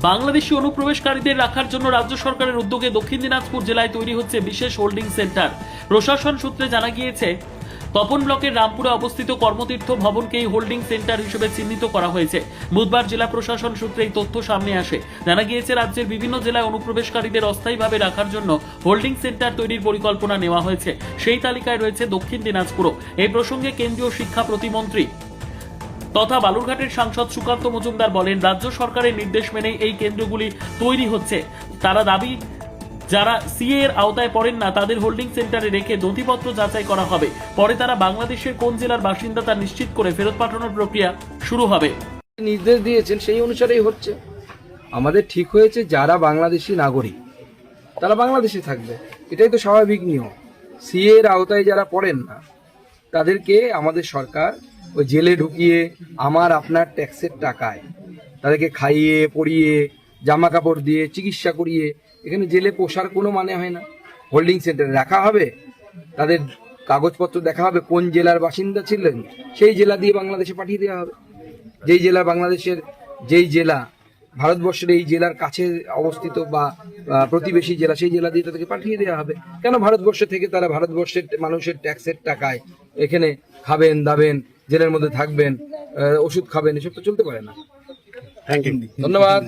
বাংলাদেশি অনুপ্রবেশকারীদের রাখার জন্য রাজ্য সরকারের উদ্যোগে দক্ষিণ দিনাজপুর জেলায় তৈরি হচ্ছে বিশেষ হোল্ডিং সেন্টার। প্রশাসন সূত্রে জানা গিয়েছে, তপন ব্লকের রামপুরে অবস্থিত কর্মতীর্থ ভবনকে এই হোল্ডিং সেন্টার হিসেবে চিহ্নিত করা হয়েছে। বুধবার জেলা প্রশাসন সূত্রে এই তথ্য সামনে আসে। জানা গিয়েছে, রাজ্যের বিভিন্ন জেলায় অনুপ্রবেশকারীদের অস্থায়ীভাবে রাখার জন্য হোল্ডিং সেন্টার তৈরির পরিকল্পনা নেওয়া হয়েছে। সেই তালিকায় রয়েছে দক্ষিণ দিনাজপুরও। এই প্রসঙ্গে কেন্দ্রীয় শিক্ষা প্রতিমন্ত্রী তথা বালুরঘাটের সাংসদ সুকান্ত মজুমদার বলেন, রাজ্য সরকারের নির্দেশ মেনে এই কেন্দ্রগুলি তৈরি হচ্ছে। তারা দাবি, যারা সিএ এর আওতায় পড়েন না তাদের হোল্ডিং সেন্টারে রেখে নথিপত্র যাচাই করা হবে। পরে তারা বাংলাদেশের কোন জেলার বাসিন্দা তা নিশ্চিত করে ফেরত পাঠানোর প্রক্রিয়া শুরু হবে। নির্দেশ দিয়েছেন সেই অনুসারেই হচ্ছে। আমাদের ঠিক হয়েছে যারা বাংলাদেশি নাগরিক তারা বাংলাদেশে থাকবে, এটাই তো স্বাভাবিক নিয়ম। সিএ এর আওতায় যারা পড়েন না তাদেরকে আমাদের সরকার ওই জেলে ঢুকিয়ে আমার আপনার ট্যাক্সের টাকায় তাদেরকে খাইয়ে পরিয়ে জামা কাপড় দিয়ে চিকিৎসা করিয়ে এখানে জেলে পোষার কোনো মানে হয় না। হোল্ডিং সেন্টারে রাখা হবে, তাদের কাগজপত্র দেখা হবে, কোন জেলার বাসিন্দা ছিলেন সেই জেলা দিয়ে বাংলাদেশে পাঠিয়ে দেওয়া হবে। যেই জেলা বাংলাদেশের যেই জেলা ভারতবর্ষের এই জেলার কাছে অবস্থিত বা প্রতিবেশী জেলা সেই জেলা দিয়ে তাদেরকে পাঠিয়ে দেওয়া হবে। কেন ভারতবর্ষ থেকে তারা ভারতবর্ষের মানুষের ট্যাক্সের টাকায় এখানে খাবেন দাবেন, জেলের মধ্যে থাকবেন, ওষুধ খাবেন, এসব তো চলতে পারে না। থ্যাংক ইউ, ধন্যবাদ।